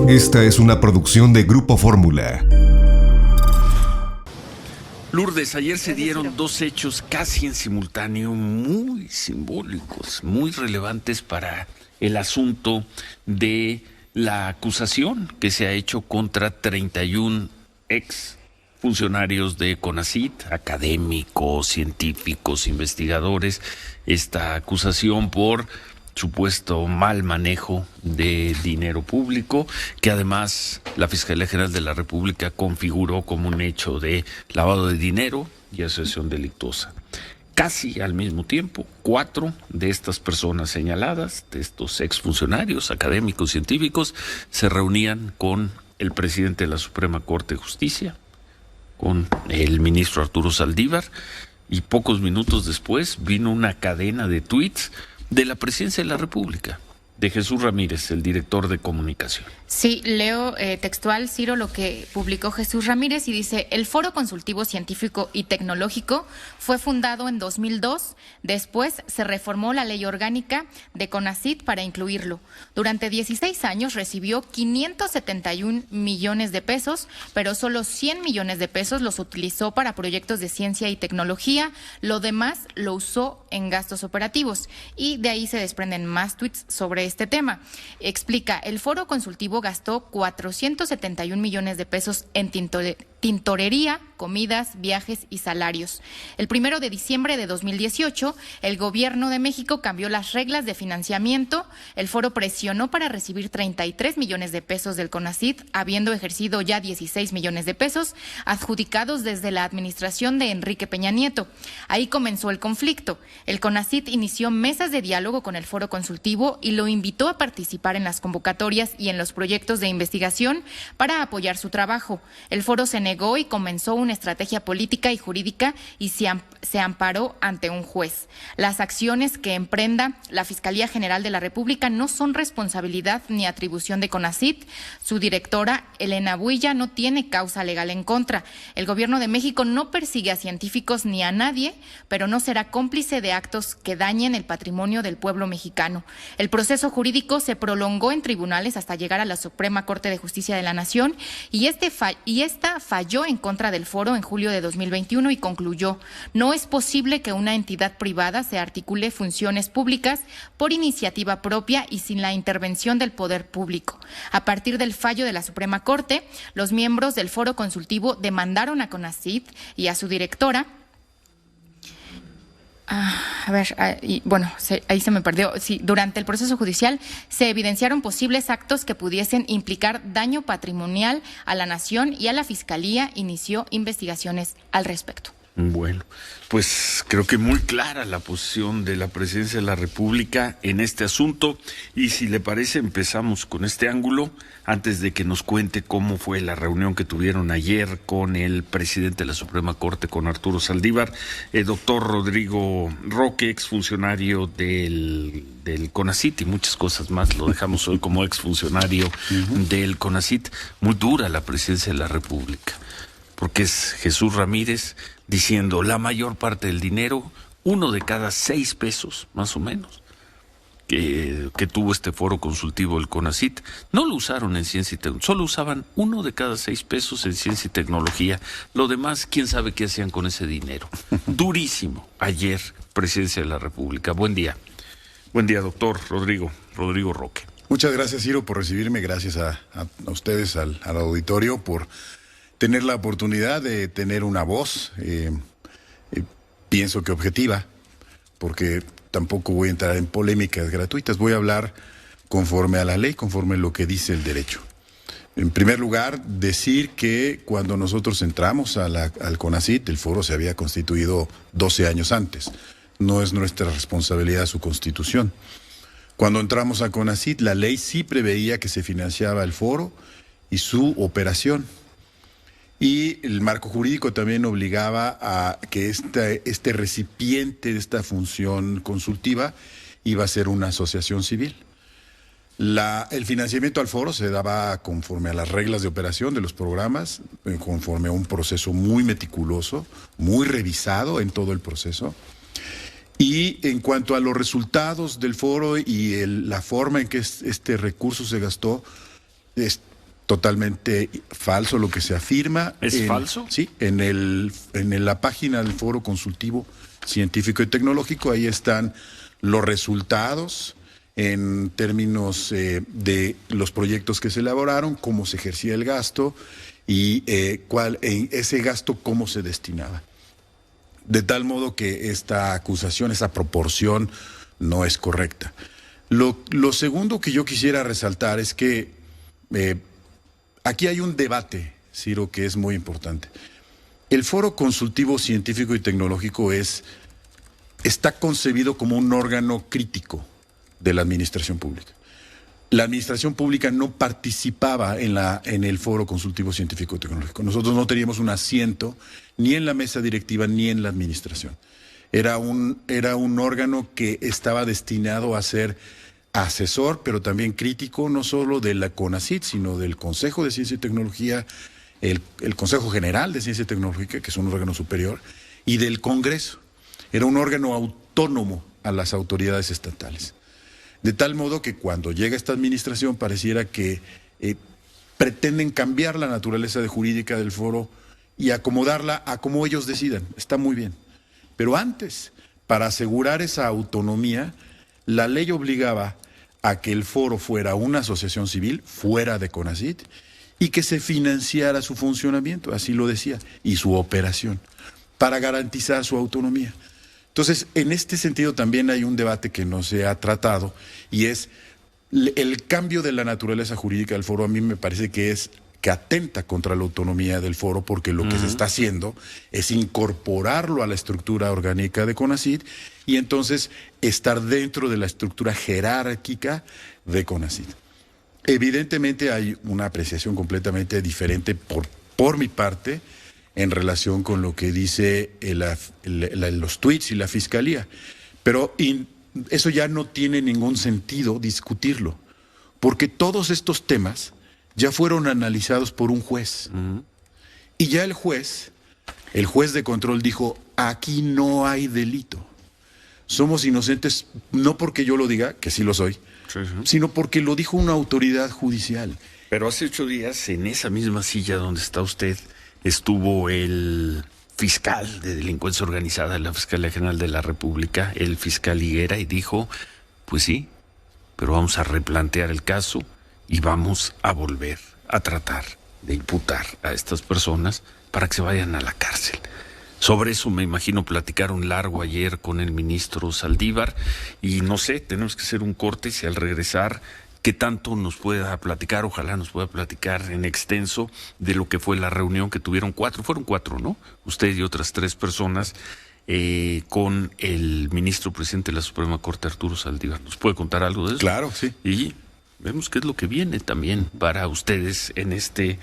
Esta es una producción de Grupo Fórmula. Lourdes, ayer se dieron dos hechos casi en simultáneo muy simbólicos, muy relevantes para el asunto de la acusación que se ha hecho contra 31 ex funcionarios de CONACYT, académicos, científicos, investigadores. Esta acusación por supuesto mal manejo de dinero público, que además la Fiscalía General de la República configuró como un hecho de lavado de dinero y asociación delictuosa. Casi al mismo tiempo, 4 de estas personas señaladas, de estos exfuncionarios académicos científicos, se reunían con el presidente de la Suprema Corte de Justicia, con el ministro Arturo Saldívar, y pocos minutos después vino una cadena de tuits de la Presidencia de la República, de Jesús Ramírez, el director de comunicación. Sí, leo textual, Ciro, lo que publicó Jesús Ramírez y dice: el Foro Consultivo Científico y Tecnológico fue fundado en 2002, después se reformó la ley orgánica de CONACYT para incluirlo. Durante 16 años recibió 571 millones de pesos, pero solo 100 millones de pesos los utilizó para proyectos de ciencia y tecnología, lo demás lo usó en gastos operativos. Y de ahí se desprenden más tweets sobre este tema. Explica: el Foro Consultivo gastó 471 millones de pesos en tintorería, comidas, viajes y salarios. El 1 de diciembre de 2018, el Gobierno de México cambió las reglas de financiamiento. El foro presionó para recibir 33 millones de pesos del CONACYT, habiendo ejercido ya 16 millones de pesos adjudicados desde la administración de Enrique Peña Nieto. Ahí comenzó el conflicto. El CONACYT inició mesas de diálogo con el Foro Consultivo y lo invitó a participar en las convocatorias y en los proyectos de investigación para apoyar su trabajo. El foro se negó y comenzó una estrategia política y jurídica y se amparó ante un juez. Las acciones que emprenda la Fiscalía General de la República no son responsabilidad ni atribución de CONACYT. Su directora, Elena Builla, no tiene causa legal en contra. El Gobierno de México no persigue a científicos ni a nadie, pero no será cómplice de actos que dañen el patrimonio del pueblo mexicano. El proceso jurídico se prolongó en tribunales hasta llegar a la Suprema Corte de Justicia de la Nación y esta falló en contra del foro en julio de 2021 y concluyó: no es posible que una entidad privada se articule funciones públicas por iniciativa propia y sin la intervención del poder público. A partir del fallo de la Suprema Corte, los miembros del Foro Consultivo demandaron a CONACYT y a su directora. Ahí se me perdió. Sí, durante el proceso judicial se evidenciaron posibles actos que pudiesen implicar daño patrimonial a la nación y a la Fiscalía inició investigaciones al respecto. Bueno, pues creo que muy clara la posición de la Presidencia de la República en este asunto, y si le parece empezamos con este ángulo antes de que nos cuente cómo fue la reunión que tuvieron ayer con el presidente de la Suprema Corte, con Arturo Saldívar. Doctor Rodrigo Roque, exfuncionario del CONACYT y muchas cosas más, lo dejamos hoy como exfuncionario del CONACYT. Muy dura la Presidencia de la República, porque es Jesús Ramírez diciendo la mayor parte del dinero, 1 de cada 6 pesos, más o menos, que tuvo este foro consultivo del CONACYT, no lo usaron en ciencia y tecnología, solo usaban 1 de cada 6 pesos en ciencia y tecnología. Lo demás, quién sabe qué hacían con ese dinero. Durísimo. Ayer, Presidencia de la República. Buen día. Buen día, doctor Rodrigo Roque. Muchas gracias, Ciro, por recibirme. Gracias a ustedes, al auditorio, por tener la oportunidad de tener una voz, pienso que objetiva, porque tampoco voy a entrar en polémicas gratuitas, voy a hablar conforme a la ley, conforme a lo que dice el derecho. En primer lugar, decir que cuando nosotros entramos al CONACYT, el foro se había constituido 12 años antes. No es nuestra responsabilidad su constitución. Cuando entramos a CONACYT, la ley sí preveía que se financiaba el foro y su operación. Y el marco jurídico también obligaba a que este recipiente de esta función consultiva iba a ser una asociación civil. El financiamiento al foro se daba conforme a las reglas de operación de los programas, conforme a un proceso muy meticuloso, muy revisado en todo el proceso. Y en cuanto a los resultados del foro y la forma en que este recurso se gastó, totalmente falso lo que se afirma. ¿Es falso? Sí, en la página del Foro Consultivo Científico y Tecnológico, ahí están los resultados en términos de los proyectos que se elaboraron, cómo se ejercía el gasto y ese gasto cómo se destinaba. De tal modo que esta acusación, esa proporción, no es correcta. Lo segundo que yo quisiera resaltar es que aquí hay un debate, Ciro, que es muy importante. El Foro Consultivo Científico y Tecnológico está concebido como un órgano crítico de la administración pública. La administración pública no participaba en el Foro Consultivo Científico y Tecnológico. Nosotros no teníamos un asiento ni en la mesa directiva ni en la administración. Era un órgano que estaba destinado a ser asesor, pero también crítico, no solo de la CONACYT, sino del Consejo de Ciencia y Tecnología, el Consejo General de Ciencia y Tecnología, que es un órgano superior, y del Congreso. Era un órgano autónomo a las autoridades estatales. De tal modo que cuando llega esta administración pareciera que pretenden cambiar la naturaleza jurídica del foro y acomodarla a como ellos decidan. Está muy bien. Pero antes, para asegurar esa autonomía, la ley obligaba a que el foro fuera una asociación civil, fuera de CONACYT, y que se financiara su funcionamiento, así lo decía, y su operación, para garantizar su autonomía. Entonces, en este sentido también hay un debate que no se ha tratado, y es el cambio de la naturaleza jurídica del foro. A mí me parece que atenta contra la autonomía del foro, porque lo que se está haciendo es incorporarlo a la estructura orgánica de CONACYT y entonces estar dentro de la estructura jerárquica de CONACYT. Evidentemente hay una apreciación completamente diferente por mi parte en relación con lo que dice los tweets y la Fiscalía, pero eso ya no tiene ningún sentido discutirlo, porque todos estos temas ya fueron analizados por un juez. Y ya el juez de control dijo, aquí no hay delito. Somos inocentes, no porque yo lo diga, que sí lo soy, sino porque lo dijo una autoridad judicial. Pero hace 8 días, en esa misma silla donde está usted, estuvo el fiscal de delincuencia organizada de la Fiscalía General de la República, el fiscal Higuera, y dijo, pues sí, pero vamos a replantear el caso y vamos a volver a tratar de imputar a estas personas para que se vayan a la cárcel. Sobre eso me imagino platicaron largo ayer con el ministro Saldívar y no sé, tenemos que hacer un corte si al regresar, qué tanto nos pueda platicar, ojalá nos pueda platicar en extenso de lo que fue la reunión que tuvieron fueron cuatro, ¿no? Usted y otras 3 personas con el ministro presidente de la Suprema Corte, Arturo Saldívar. ¿Nos puede contar algo de eso? Claro, sí. Y vemos qué es lo que viene también para ustedes en este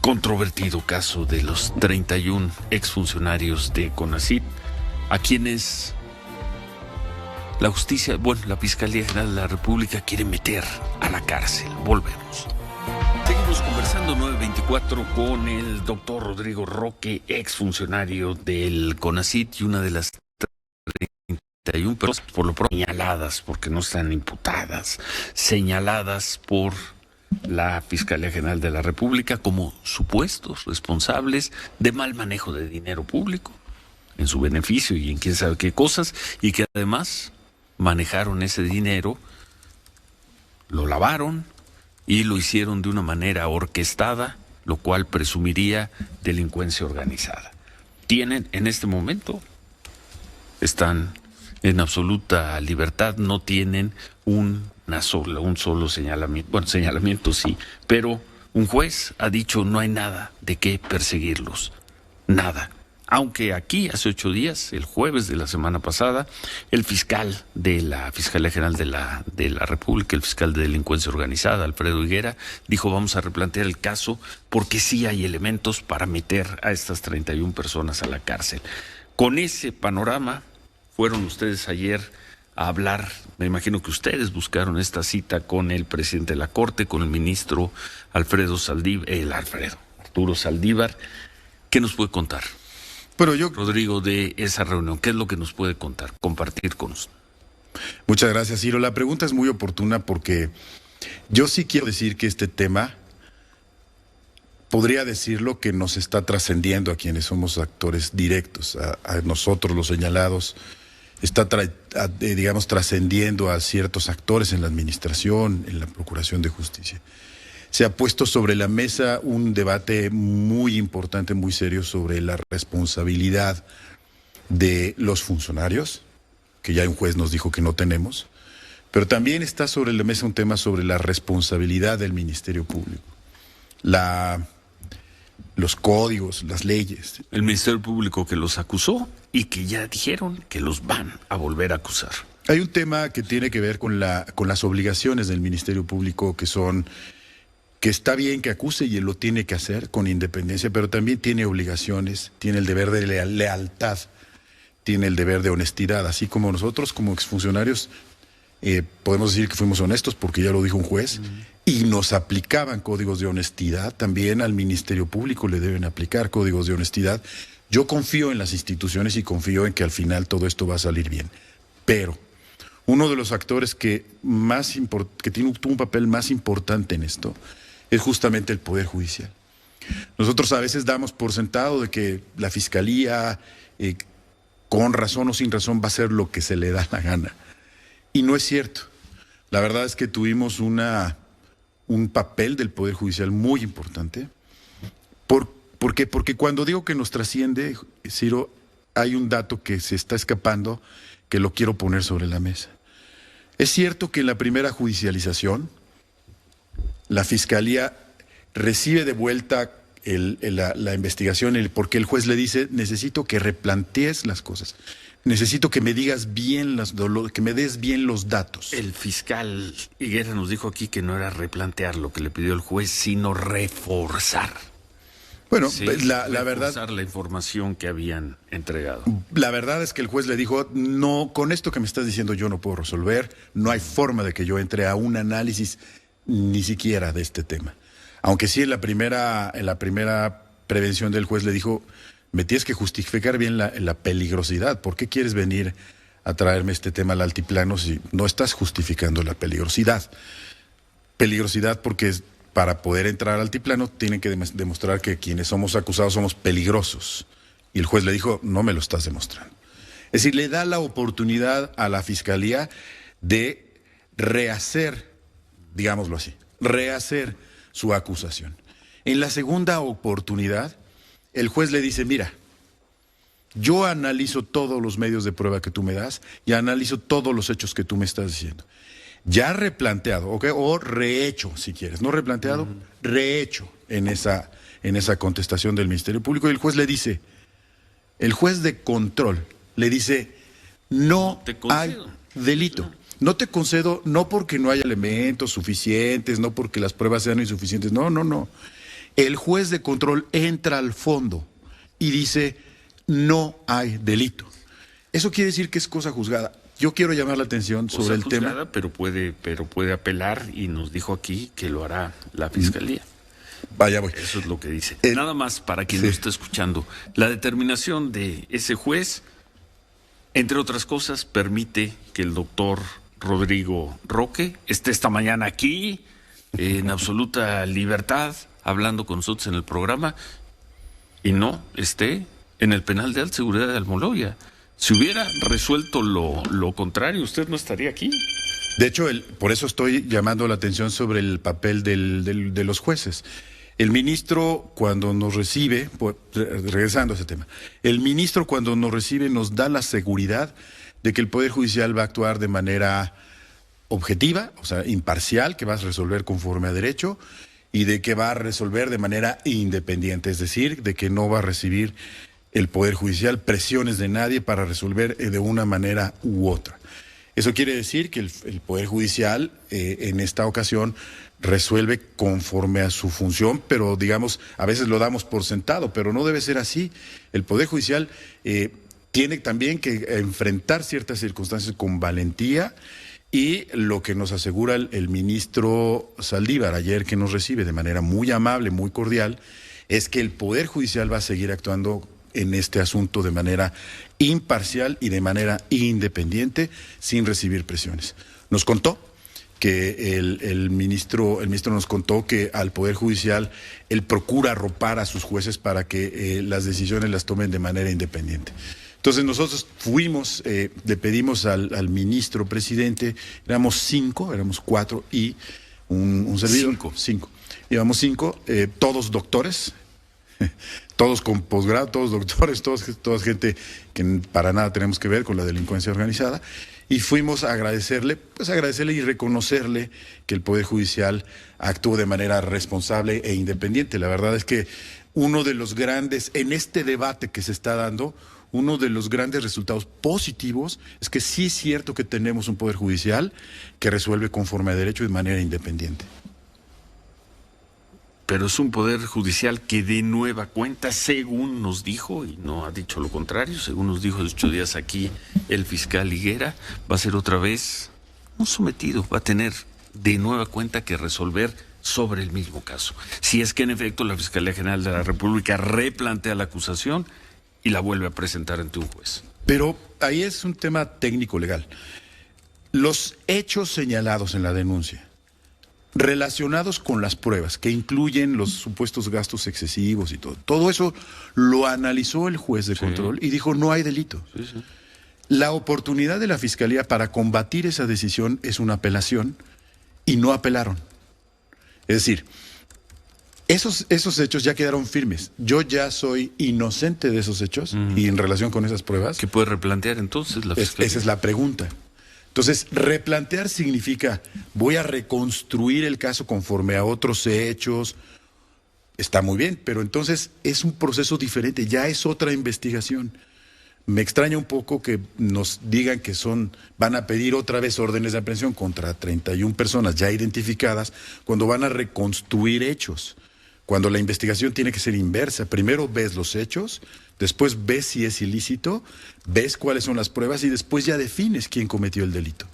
controvertido caso de los 31 exfuncionarios de CONACYT, a quienes la justicia, la Fiscalía General de la República quiere meter a la cárcel. Volvemos. Seguimos conversando 9:24 con el doctor Rodrigo Roque, exfuncionario del CONACYT y una de las 31 personas por lo pronto señaladas, porque no están imputadas, señaladas por la Fiscalía General de la República como supuestos responsables de mal manejo de dinero público en su beneficio y en quién sabe qué cosas, y que además manejaron ese dinero, lo lavaron y lo hicieron de una manera orquestada, lo cual presumiría delincuencia organizada. Tienen en este momento, están en absoluta libertad, no tienen un solo señalamiento. Bueno, señalamiento sí, pero un juez ha dicho no hay nada de qué perseguirlos, nada. Aunque aquí hace 8 días, el jueves de la semana pasada, el fiscal de la Fiscalía General de la República, el fiscal de delincuencia organizada, Alfredo Higuera, dijo vamos a replantear el caso porque sí hay elementos para meter a estas 31 personas a la cárcel. Con ese panorama fueron ustedes ayer a hablar, me imagino que ustedes buscaron esta cita con el presidente de la Corte, con el ministro Arturo Saldívar. ¿Qué nos puede contar? Pero Rodrigo, de esa reunión, ¿qué es lo que nos puede contar, compartir con usted? Muchas gracias, Ciro. La pregunta es muy oportuna porque yo sí quiero decir que este tema podría decirlo que nos está trascendiendo a quienes somos actores directos, a nosotros los señalados, está digamos trascendiendo a ciertos actores en la administración, en la Procuración de Justicia. Se ha puesto sobre la mesa un debate muy importante, muy serio sobre la responsabilidad de los funcionarios, que ya un juez nos dijo que no tenemos, pero también está sobre la mesa un tema sobre la responsabilidad del Ministerio Público. Los códigos, las leyes. El Ministerio Público que los acusó y que ya dijeron que los van a volver a acusar. Hay un tema que tiene que ver con las obligaciones del Ministerio Público que está bien que acuse y él lo tiene que hacer con independencia, pero también tiene obligaciones, tiene el deber de lealtad, tiene el deber de honestidad, así como nosotros como exfuncionarios podemos decir que fuimos honestos porque ya lo dijo un juez y nos aplicaban códigos de honestidad, también al Ministerio Público le deben aplicar códigos de honestidad. Yo confío en las instituciones y confío en que al final todo esto va a salir bien, pero uno de los actores que tuvo un papel más importante en esto es justamente el Poder Judicial. Nosotros a veces damos por sentado de que la Fiscalía, con razón o sin razón, va a hacer lo que se le da la gana. Y no es cierto. La verdad es que tuvimos un papel del Poder Judicial muy importante. ¿Por qué? Porque cuando digo que nos trasciende, Ciro, hay un dato que se está escapando que lo quiero poner sobre la mesa. Es cierto que en la primera judicialización, la Fiscalía recibe de vuelta la investigación porque el juez le dice, necesito que replantees las cosas, necesito que me digas bien, que me des bien los datos. El fiscal Higuera nos dijo aquí que no era replantear lo que le pidió el juez, sino reforzar. Bueno, sí, la verdad, la información que habían entregado. La verdad es que el juez le dijo, no, con esto que me estás diciendo yo no puedo resolver, no hay forma de que yo entre a un análisis ni siquiera de este tema. Aunque sí en la primera prevención del juez le dijo, me tienes que justificar bien la peligrosidad. ¿Por qué quieres venir a traerme este tema al altiplano si no estás justificando la peligrosidad? Peligrosidad porque para poder entrar al altiplano tienen que demostrar que quienes somos acusados somos peligrosos. Y el juez le dijo, no me lo estás demostrando. Es decir, le da la oportunidad a la Fiscalía de rehacer, digámoslo así, rehacer su acusación. En la segunda oportunidad, el juez le dice, mira, yo analizo todos los medios de prueba que tú me das y analizo todos los hechos que tú me estás diciendo. Ya replanteado, ¿okay? O rehecho, si quieres, no replanteado, rehecho en esa contestación del Ministerio Público. Y el juez le dice, el juez de control le dice, no hay delito. No te concedo, no porque no haya elementos suficientes, no porque las pruebas sean insuficientes, no. El juez de control entra al fondo y dice, no hay delito. Eso quiere decir que es cosa juzgada. Yo quiero llamar la atención sobre el tema. Pero puede apelar y nos dijo aquí que lo hará la Fiscalía. Vaya, voy. Eso es lo que dice. Nada más para quien lo está escuchando. La determinación de ese juez, entre otras cosas, permite que el doctor Rodrigo Roque esté esta mañana aquí en absoluta libertad hablando con nosotros en el programa y no esté en el penal de alta seguridad de Almoloya. Si hubiera resuelto lo contrario, usted no estaría aquí. De hecho, por eso estoy llamando la atención sobre el papel de los jueces. El ministro cuando nos recibe, regresando a ese tema, el ministro cuando nos recibe nos da la seguridad de que el Poder Judicial va a actuar de manera objetiva, o sea, imparcial, que va a resolver conforme a derecho y de que va a resolver de manera independiente, es decir, de que no va a recibir el Poder Judicial presiones de nadie para resolver de una manera u otra. Eso quiere decir que el Poder Judicial en esta ocasión resuelve conforme a su función, pero digamos, a veces lo damos por sentado, pero no debe ser así. El Poder Judicial tiene también que enfrentar ciertas circunstancias con valentía y lo que nos asegura el ministro Saldívar ayer que nos recibe de manera muy amable, muy cordial, es que el Poder Judicial va a seguir actuando en este asunto de manera imparcial y de manera independiente, sin recibir presiones. Nos contó que el ministro nos contó que al Poder Judicial él procura arropar a sus jueces para que las decisiones las tomen de manera independiente. Entonces nosotros fuimos, le pedimos al ministro presidente, éramos 4 y un servidor. 5. Íbamos 5, todos doctores, todos con posgrado, todos doctores, toda gente que para nada tenemos que ver con la delincuencia organizada. Y fuimos a agradecerle y reconocerle que el Poder Judicial actuó de manera responsable e independiente. La verdad es que uno de los grandes, en este debate que se está dando, uno de los grandes resultados positivos es que sí es cierto que tenemos un Poder Judicial que resuelve conforme a derecho y de manera independiente. Pero es un Poder Judicial que de nueva cuenta, según nos dijo, y no ha dicho lo contrario, según nos dijo hace 8 días aquí el fiscal Higuera, va a ser otra vez no sometido, va a tener de nueva cuenta que resolver sobre el mismo caso. Si es que en efecto la Fiscalía General de la República replantea la acusación y la vuelve a presentar ante un juez. Pero ahí es un tema técnico legal. Los hechos señalados en la denuncia, relacionados con las pruebas, que incluyen los supuestos gastos excesivos y todo eso lo analizó el juez de control y dijo no hay delito. Sí. La oportunidad de la Fiscalía para combatir esa decisión es una apelación y no apelaron. Es decir, esos hechos ya quedaron firmes. Yo ya soy inocente de esos hechos y en relación con esas pruebas. ¿Qué puede replantear entonces la Fiscalía? Esa es la pregunta. Entonces, replantear significa voy a reconstruir el caso conforme a otros hechos. Está muy bien, pero entonces es un proceso diferente, ya es otra investigación. Me extraña un poco que nos digan que van a pedir otra vez órdenes de aprehensión contra 31 personas ya identificadas cuando van a reconstruir hechos. Cuando la investigación tiene que ser inversa. Primero ves los hechos, después ves si es ilícito, ves cuáles son las pruebas y después ya defines quién cometió el delito.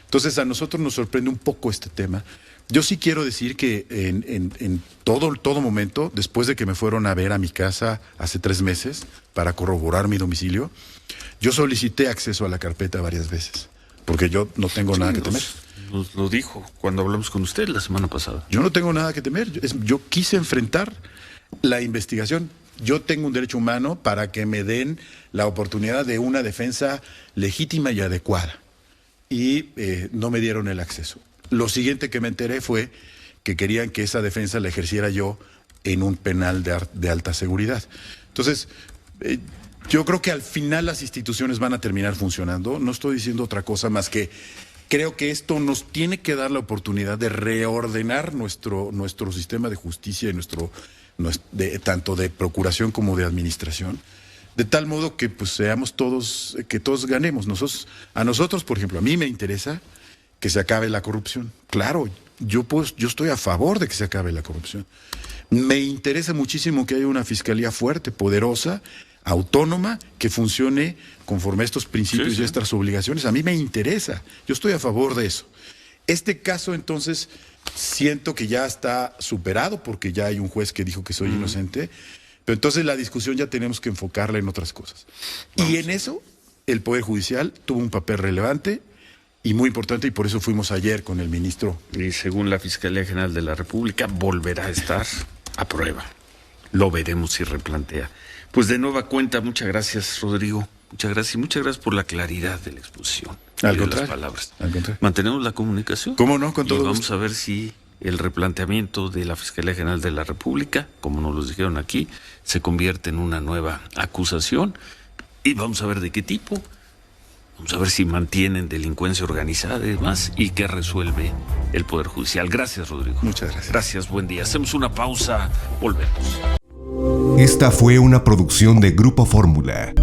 Entonces a nosotros nos sorprende un poco este tema. Yo sí quiero decir que en todo momento, después de que me fueron a ver a mi casa hace 3 meses para corroborar mi domicilio, yo solicité acceso a la carpeta varias veces, porque yo no tengo nada que temer. Nos lo dijo cuando hablamos con usted la semana pasada. Yo no tengo nada que temer. Yo quise enfrentar la investigación. Yo tengo un derecho humano para que me den la oportunidad de una defensa legítima y adecuada. Y no me dieron el acceso. Lo siguiente que me enteré fue que querían que esa defensa la ejerciera yo en un penal de alta seguridad. Entonces, yo creo que al final las instituciones van a terminar funcionando. No estoy diciendo otra cosa más que creo que esto nos tiene que dar la oportunidad de reordenar nuestro sistema de justicia y tanto de procuración como de administración, de tal modo que pues seamos todos, que todos ganemos. A nosotros, por ejemplo, a mí me interesa que se acabe la corrupción. Claro, yo estoy a favor de que se acabe la corrupción. Me interesa muchísimo que haya una fiscalía fuerte, poderosa, autónoma, que funcione conforme a estos principios y estas obligaciones. A mí me interesa, yo estoy a favor de eso. Este caso, entonces, siento que ya está superado porque ya hay un juez que dijo que soy inocente, pero entonces la discusión ya tenemos que enfocarla en otras cosas. Y en eso, el Poder Judicial tuvo un papel relevante y muy importante, y por eso fuimos ayer con el ministro. Y según la Fiscalía General de la República, volverá a estar a prueba. Lo veremos si replantea. Pues de nueva cuenta, muchas gracias, Rodrigo. Muchas gracias. Y muchas gracias por la claridad de la exposición. Al de contrario, las palabras. al contrario. Mantenemos la comunicación. ¿Cómo no? Con todo y vamos gusto. a ver si el replanteamiento de la Fiscalía General de la República, como nos lo dijeron aquí, se convierte en una nueva acusación. Y vamos a ver de qué tipo. Vamos a ver si mantienen delincuencia organizada y demás, y qué resuelve el Poder Judicial. Gracias, Rodrigo. Muchas gracias. Gracias, buen día. Hacemos una pausa, volvemos. Esta fue una producción de Grupo Fórmula.